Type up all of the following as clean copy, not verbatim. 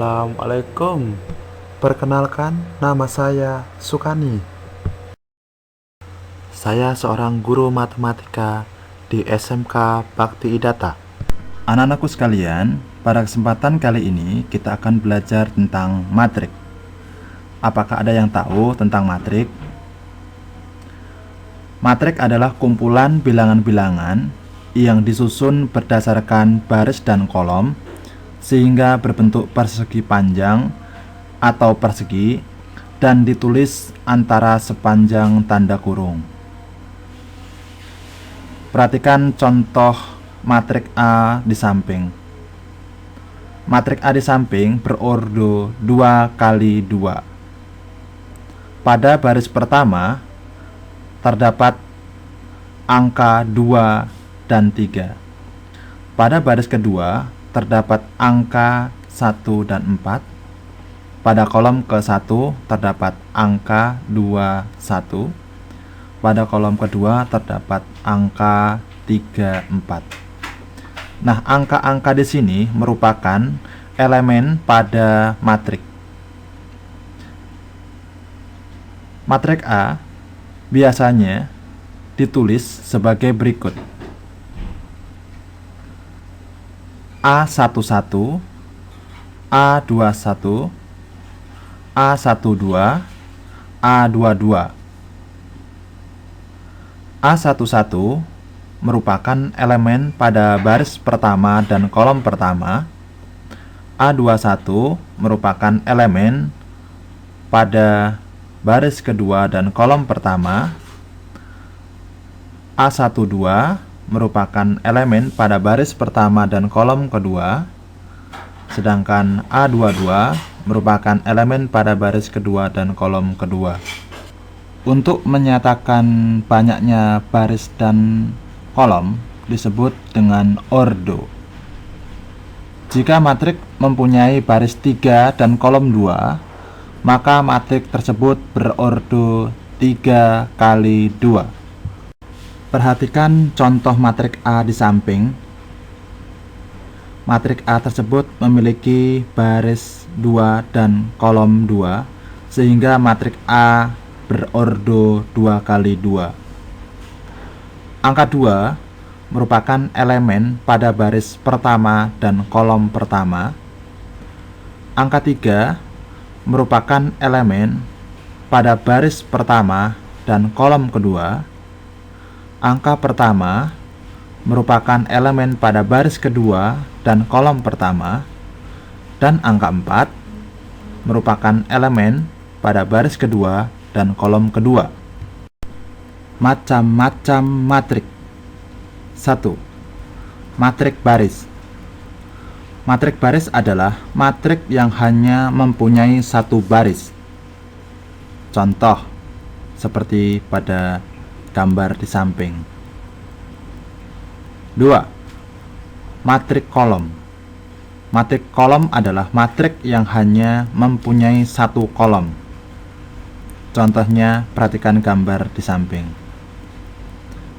Assalamualaikum. Perkenalkan, nama saya Sukani. Saya seorang guru matematika di SMK Bakti Idata. Anak-anakku sekalian, pada kesempatan kali ini kita akan belajar tentang matrik. Apakah ada yang tahu tentang matrik? Matrik adalah kumpulan bilangan-bilangan yang disusun berdasarkan baris dan kolom sehingga berbentuk persegi panjang atau persegi dan ditulis antara sepanjang tanda kurung. Perhatikan contoh matrik A di samping. Matrik A di samping berordo 2 kali 2. Pada baris pertama terdapat angka 2 dan 3. Pada baris kedua terdapat angka 1 dan 4. Pada kolom ke-1 terdapat angka 2, 1. Pada kolom kedua terdapat angka 3, 4. Nah, angka-angka di sini merupakan elemen pada matrik. Matrik A biasanya ditulis sebagai berikut: A11, A21, A12, A22. A11 merupakan elemen pada baris pertama dan kolom pertama. A21 merupakan elemen pada baris kedua dan kolom pertama. A12 merupakan elemen pada baris pertama dan kolom kedua, sedangkan A22 merupakan elemen pada baris kedua dan kolom kedua. Untuk menyatakan banyaknya baris dan kolom disebut dengan ordo. Jika matrik mempunyai baris 3 dan kolom 2, maka matrik tersebut berordo 3 kali 2. Perhatikan contoh matrik A di samping. Matrik A tersebut memiliki baris 2 dan kolom 2, sehingga matrik A berordo 2 kali 2. Angka 2 merupakan elemen pada baris pertama dan kolom pertama. Angka 3 merupakan elemen pada baris pertama dan kolom kedua. Angka pertama merupakan elemen pada baris kedua dan kolom pertama, dan angka 4 merupakan elemen pada baris kedua dan kolom kedua. Macam-macam matrik. 1. Matrik baris. Matrik baris adalah matrik yang hanya mempunyai satu baris. Contoh seperti pada gambar di samping. 2. Matrik kolom. Matrik kolom adalah matrik yang hanya mempunyai satu kolom. Contohnya perhatikan gambar di samping.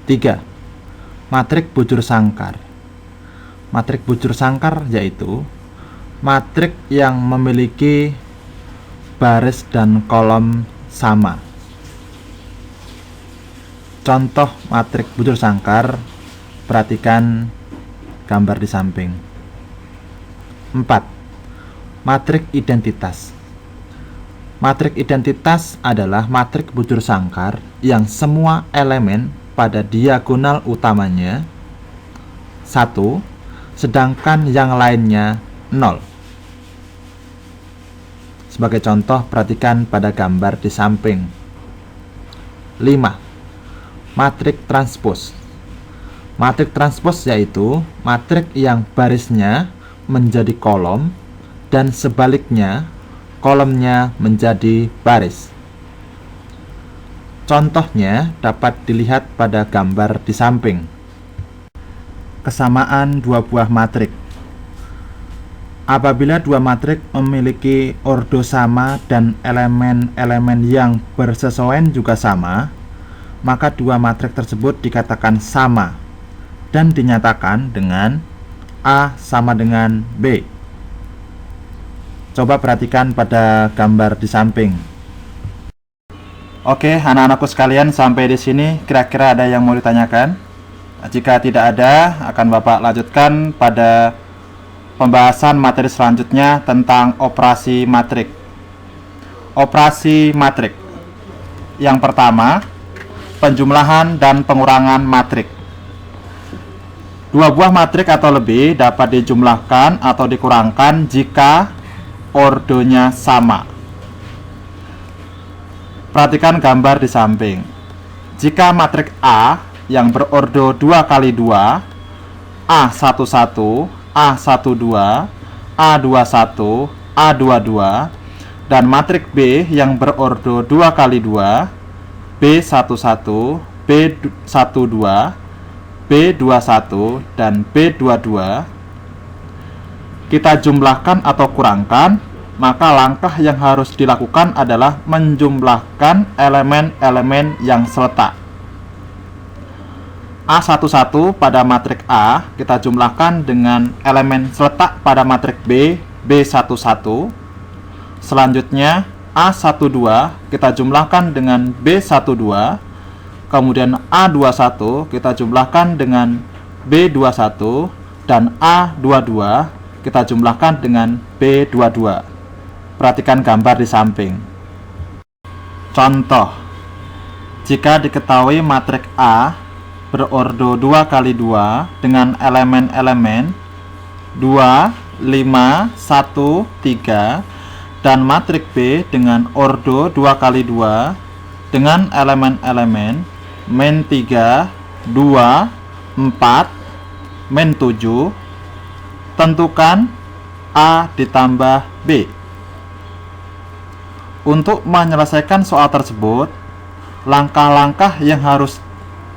3. Matrik bujur sangkar. Matrik bujur sangkar yaitu matrik yang memiliki baris dan kolom sama. Contoh matrik bujur sangkar, perhatikan gambar di samping. 4. Matrik identitas. Matrik identitas adalah matrik bujur sangkar yang semua elemen pada diagonal utamanya 1, sedangkan yang lainnya 0. Sebagai contoh, perhatikan pada gambar di samping. 5. Matrik transpos. Matrik transpos yaitu matrik yang barisnya menjadi kolom dan sebaliknya kolomnya menjadi baris. Contohnya dapat dilihat pada gambar di samping. Kesamaan dua buah matrik. Apabila dua matrik memiliki ordo sama dan elemen-elemen yang bersesuaian juga sama, maka dua matrik tersebut dikatakan sama dan dinyatakan dengan A sama dengan B. Coba perhatikan pada gambar di samping. Oke, anak-anakku sekalian, sampai di sini kira-kira ada yang mau ditanyakan? Jika tidak ada, akan Bapak lanjutkan pada pembahasan materi selanjutnya tentang operasi matrik. Operasi matrik. Yang pertama, penjumlahan dan pengurangan matrik. Dua buah matrik atau lebih dapat dijumlahkan atau dikurangkan jika ordonya sama. Perhatikan gambar di samping. Jika matrik A yang berordo 2 kali 2, A11, A12, A21, A22, dan matrik B yang berordo 2 kali 2, B11, B12, B21, dan B22, kita jumlahkan atau kurangkan, maka langkah yang harus dilakukan adalah menjumlahkan elemen-elemen yang seletak. A11 pada matrik A kita jumlahkan dengan elemen seletak pada matrik B, B11. Selanjutnya A12 kita jumlahkan dengan B12. Kemudian A21 kita jumlahkan dengan B21, dan A22 kita jumlahkan dengan B22. Perhatikan gambar di samping. Contoh, jika diketahui matrik A berordo 2 kali 2 dengan elemen-elemen 2, 5, 1, 3, dan matrik B dengan ordo 2 kali 2 dengan elemen-elemen min 3, 2, 4, min 7, tentukan A ditambah B. Untuk menyelesaikan soal tersebut, langkah-langkah yang harus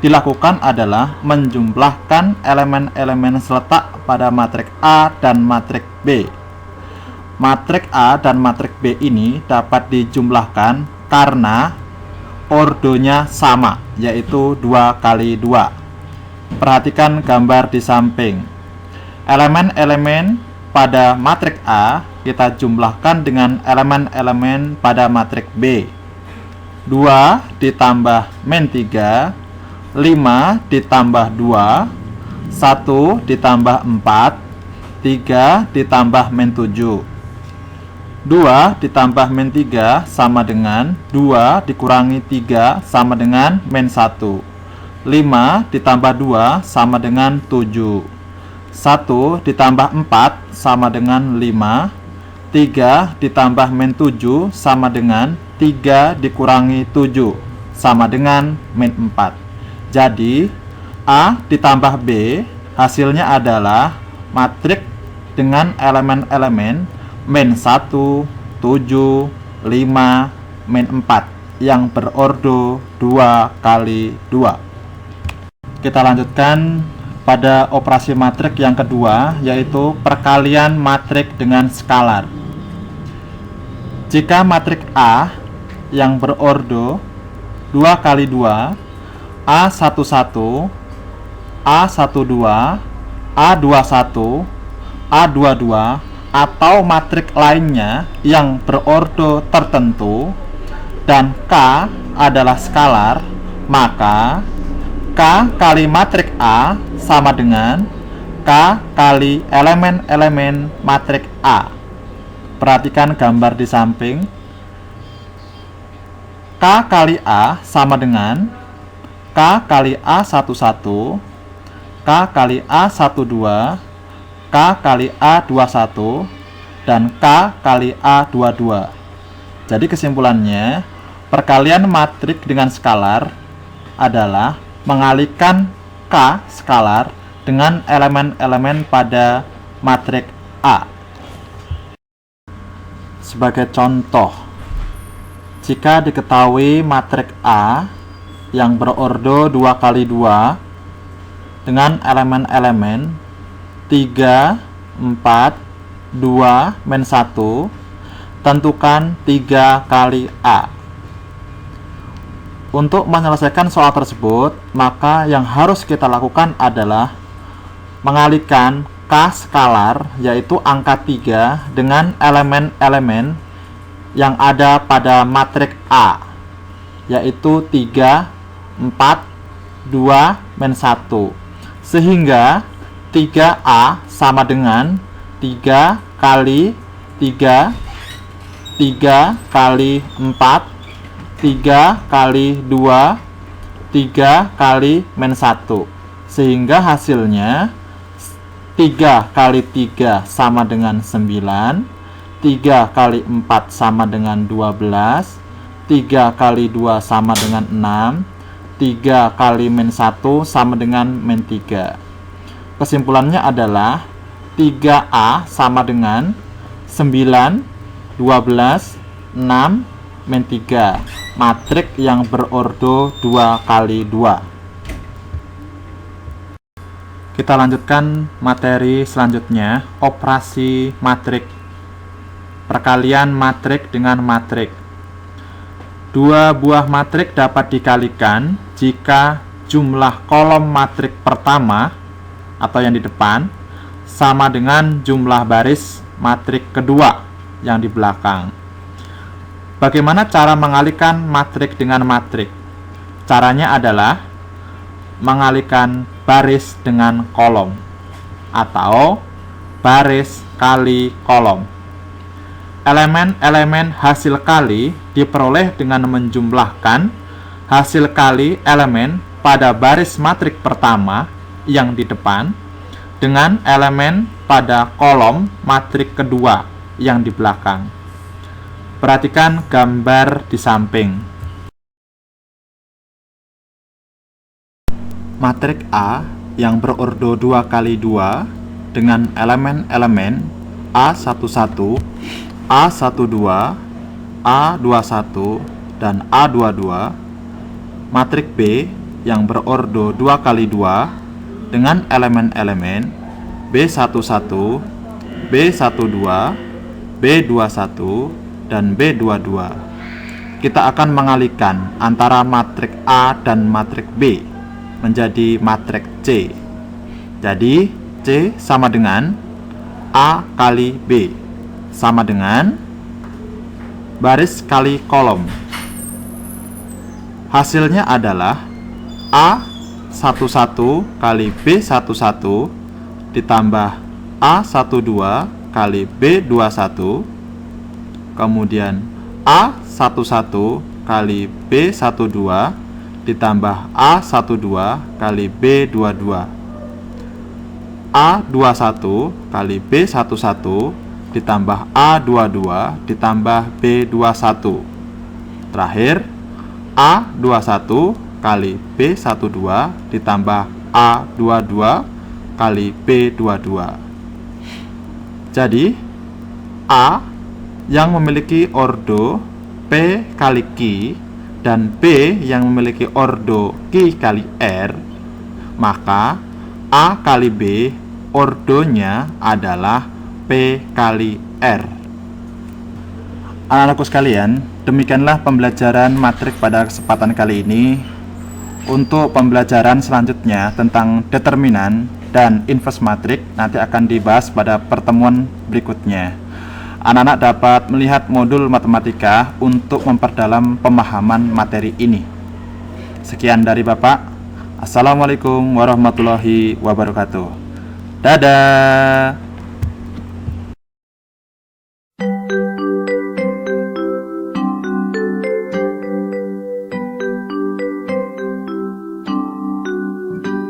dilakukan adalah menjumlahkan elemen-elemen seletak pada matrik A dan matrik B. Matrik A dan matrik B ini dapat dijumlahkan karena ordonya sama, yaitu 2 kali 2. Perhatikan gambar di samping. Elemen-elemen pada matrik A kita jumlahkan dengan elemen-elemen pada matrik B. 2 ditambah min 3, 5 ditambah 2, 1 ditambah 4, 3 ditambah min 7. 2 ditambah min 3 sama dengan 2 dikurangi 3 sama dengan min 1. 5 ditambah 2 sama dengan 7. 1 ditambah 4 sama dengan 5. 3 ditambah min 7 sama dengan 3 dikurangi 7 sama dengan min 4. Jadi A ditambah B hasilnya adalah matrik dengan elemen-elemen min 1, 7, 5, min 4 yang berordo 2 kali 2. Kita lanjutkan pada operasi matrik yang kedua, yaitu perkalian matrik dengan skalar. Jika matrik A yang berordo 2 kali 2, A11, A12, A21, A22, atau matrik lainnya yang berordo tertentu dan K adalah skalar, maka K kali matrik A sama dengan K kali elemen-elemen matrik A. Perhatikan gambar di samping. K kali A sama dengan K kali A11, K kali A12, K kali A21, dan K kali A22. Jadi kesimpulannya, perkalian matrik dengan skalar adalah mengalihkan K skalar dengan elemen-elemen pada matrik A. Sebagai contoh, jika diketahui matrik A yang berordo 2 kali 2 dengan elemen-elemen 3, 4, 2, min 1, tentukan 3 kali A. Untuk menyelesaikan soal tersebut, maka yang harus kita lakukan adalah mengalihkan K skalar, yaitu angka 3 dengan elemen-elemen yang ada pada matriks A, yaitu 3, 4, 2, -1. Sehingga 3A sama dengan 3 kali 3, 3 kali 4, 3 kali 2, 3 kali -1. Sehingga hasilnya 3 kali 3 sama dengan 9, 3 kali 4 sama dengan 12, 3 kali 2 sama dengan 6, 3 kali -1 sama dengan -3. Kesimpulannya adalah 3A sama dengan 9, 12, 6, -3, matriks yang berordo 2 kali 2. Kita lanjutkan materi selanjutnya, operasi matriks. Perkalian matriks dengan matriks. Dua buah matriks dapat dikalikan jika jumlah kolom matriks pertama atau yang di depan sama dengan jumlah baris matriks kedua yang di belakang. Bagaimana cara mengalihkan matriks dengan matriks? Caranya adalah mengalihkan baris dengan kolom atau baris kali kolom. Elemen-elemen hasil kali diperoleh dengan menjumlahkan hasil kali elemen pada baris matriks pertama yang di depan dengan elemen pada kolom matriks kedua yang di belakang. Perhatikan gambar di samping. Matriks A yang berordo 2 kali 2 dengan elemen-elemen A11, A12, A21, dan A22. Matriks B yang berordo 2 kali 2 dengan elemen-elemen B11, B12, B21, dan B22. Kita akan mengalihkan antara matriks A dan matriks B menjadi matriks C. Jadi C sama dengan A kali B sama dengan baris kali kolom. Hasilnya adalah A11 kali B11 ditambah A12 kali B21, kemudian A11 kali B12 ditambah A12 kali B22, A21 kali B11 ditambah A22 ditambah B21. Terakhir, A21 kali B12 ditambah A22 kali B22. Jadi, A yang memiliki ordo P kali Q dan B yang memiliki ordo Q kali R, maka A kali B ordonya adalah P kali R. Anak-anakku sekalian, demikianlah pembelajaran matriks pada kesempatan kali ini. Untuk pembelajaran selanjutnya tentang determinan dan inverse matriks nanti akan dibahas pada pertemuan berikutnya. Anak-anak dapat melihat modul matematika untuk memperdalam pemahaman materi ini. Sekian dari Bapak. Assalamualaikum warahmatullahi wabarakatuh. Dadah.